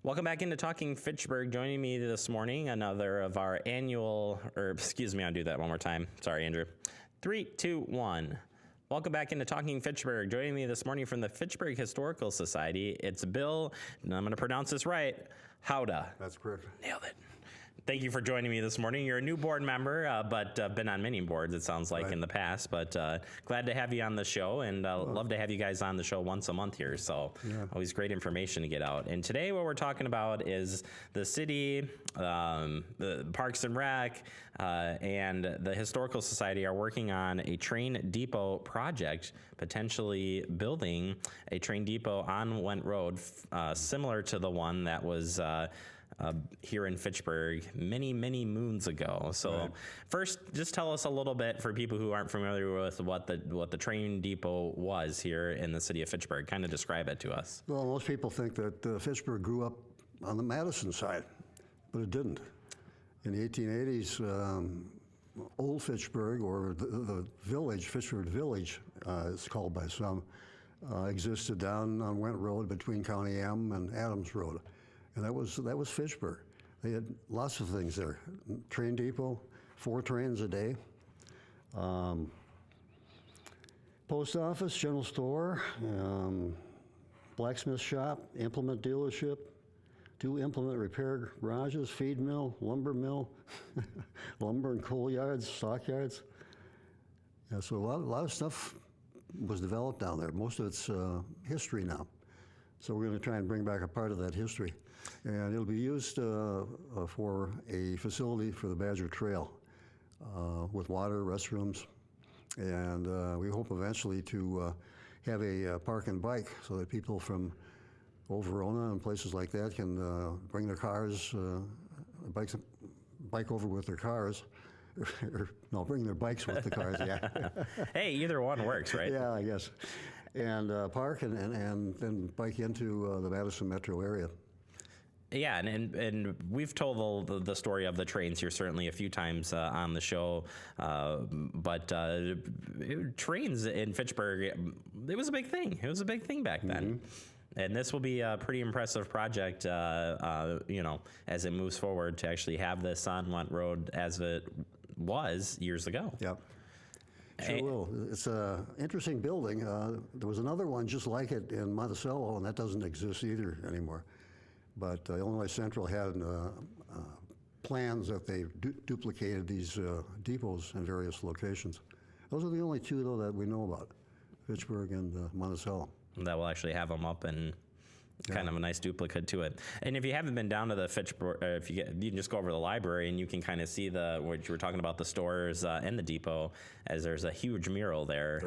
Welcome back into Talking Fitchburg. Joining me this morning, another of our annual, I'll do that one more time. Sorry, Andrew. 3, 2, 1. Welcome back into Talking Fitchburg. Joining me this morning from the Fitchburg Historical Society, it's Bill, and I'm going to pronounce this right, Howda. That's correct. Nailed it. Thank you for joining me this morning. You're a new board member, but been on many boards, it sounds like, in the past. But glad to have you on the show, and love to have you guys on the show once a month here. So always great information to get out. And today what we're talking about is the city, the Parks and Rec, and the Historical Society are working on a train depot project, potentially building a train depot on Went Road, similar to the one that was here in Fitchburg many moons ago. So first, just tell us a little bit for people who aren't familiar with what the train depot was here in the city of Fitchburg. Kind of describe it to us. Well, most people think that Fitchburg grew up on the Madison side, but it didn't. In the 1880s, Old Fitchburg, or the village, Fitchburg Village, it's called by some, existed down on Went Road between County M and Adams Road. And that was Fitchburg. They had lots of things there. Train depot, 4 trains a day. Post office, general store, blacksmith shop, implement dealership, 2 implement repair garages, feed mill, lumber mill, lumber and coal yards, stock yards. Yeah, so a lot of stuff was developed down there. Most of it's history now. So we're going to try and bring back a part of that history. And it'll be used for a facility for the Bezier Trail with water, restrooms, and we hope eventually to have a park and bike so that people from Verona and places like that can bring their cars, bike over with their cars. No, bring their bikes with the cars, yeah. Hey, either one works, right? Yeah, I guess. And park and then bike into the Madison metro area. Yeah, and we've told the story of the trains here certainly a few times on the show, but trains in Fitchburg, it was a big thing. It was a big thing back then. And this will be a pretty impressive project, as it moves forward to actually have this on Went Road as it was years ago. Yep. Sure will. It's an interesting building. There was another one just like it in Monticello, and that doesn't exist either anymore. But Illinois Central had plans that they duplicated these depots in various locations. Those are the only 2, though, that we know about, Fitchburg and Monticello. That will actually have them up and kind of a nice duplicate to it. And if you haven't been down to the Fitchburg, you can just go over to the library and you can kind of see what you were talking about, the stores and the depot, as there's a huge mural there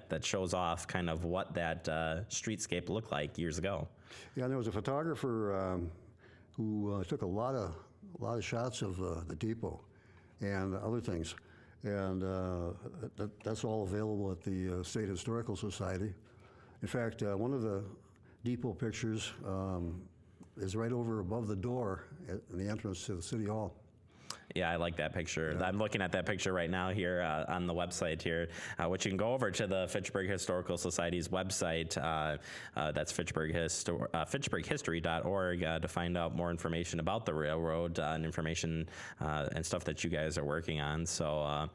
that shows off kind of what that streetscape looked like years ago. Yeah, and there was a photographer who took a lot of shots of the depot and other things, and that's all available at the State Historical Society. In fact, one of the depot pictures is right over above the door in the entrance to the City Hall. Yeah, I like that picture. Yeah. I'm looking at that picture right now here on the website here, which you can go over to the Fitchburg Historical Society's website. That's fitchburghistory.org to find out more information about the railroad and information and stuff that you guys are working on. So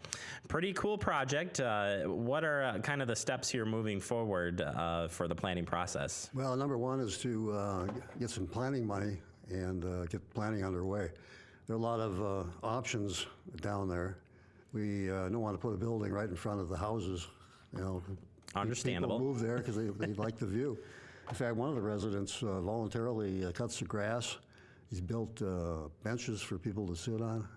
pretty cool project. What are kind of the steps here moving forward for the planning process? Well, number one is to get some planning money and get planning underway. There are a lot of options down there. We don't want to put a building right in front of the houses. Understandable. People move there because they like the view. In fact, one of the residents voluntarily cuts the grass. He's built benches for people to sit on,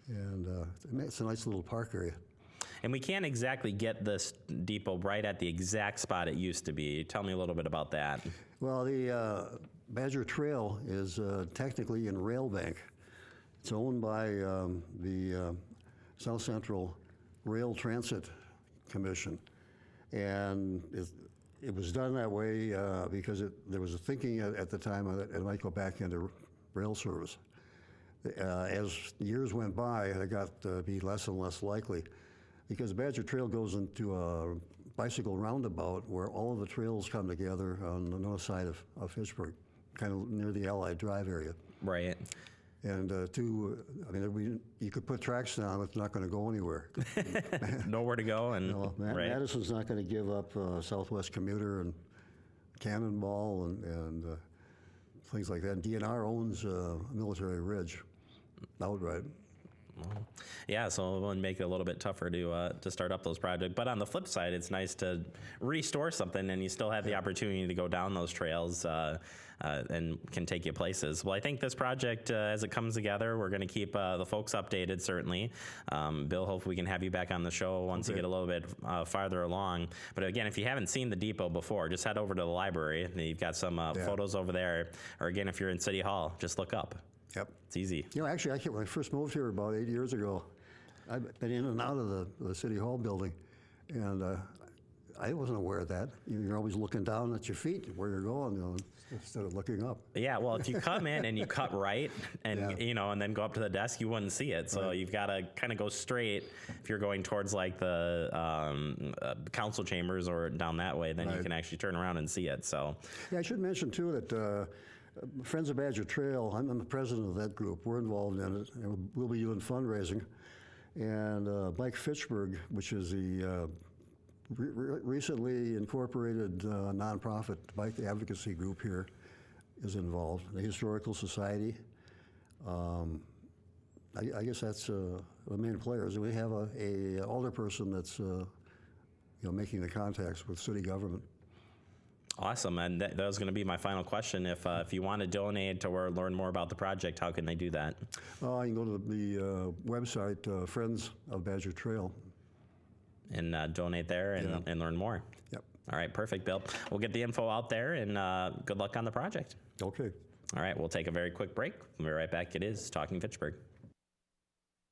and it's a nice little park area. And we can't exactly get this depot right at the exact spot it used to be. Tell me a little bit about that. Well, the Bezier Trail is technically in Railbank. It's owned by the South Central Rail Transit Commission, and it was done that way because there was a thinking at the time that it might go back into rail service. As years went by, it got to be less and less likely because the Bezier Trail goes into a bicycle roundabout where all of the trails come together on the north side of Fitchburg. kind of near the Allied Drive area. Right. And you could put tracks down, it's not going to go anywhere. Nowhere to go, and right. Madison's not going to give up Southwest Commuter and Cannonball and things like that. And DNR owns Military Ridge outright. Yeah, so it will make it a little bit tougher to start up those projects. But on the flip side, it's nice to restore something, and you still have the opportunity to go down those trails and can take you places. Well, I think this project, as it comes together, we're going to keep the folks updated, certainly. Bill, hopefully we can have you back on the show once you get a little bit farther along. But again, if you haven't seen the depot before, just head over to the library. You've got some photos over there. Or again, if you're in City Hall, just look up. Yep. It's easy. Actually, when I first moved here about 8 years ago, I've been in and out of the City Hall building, and I wasn't aware of that. You're always looking down at your feet where you're going, instead of looking up. Yeah, well, if you come in and you cut right, and and then go up to the desk, you wouldn't see it. So you've got to kind of go straight. If you're going towards like the council chambers or down that way, then you can actually turn around and see it. So I should mention too that. Friends of Bezier Trail, I'm the president of that group. We're involved in it, and we'll be doing fundraising. And Mike Fitchburg, which is the recently incorporated nonprofit bike advocacy group here, is involved. The Historical Society. I guess that's the main players. We have a alderperson that's making the contacts with city government. Awesome, and that was going to be my final question. If you want to donate or learn more about the project, how can they do that? You can go to the website, Friends of Bezier Trail. And donate there and learn more. Yep. All right, perfect, Bill. We'll get the info out there, and good luck on the project. Okay. All right, we'll take a very quick break. We'll be right back. It is Talking Fitchburg.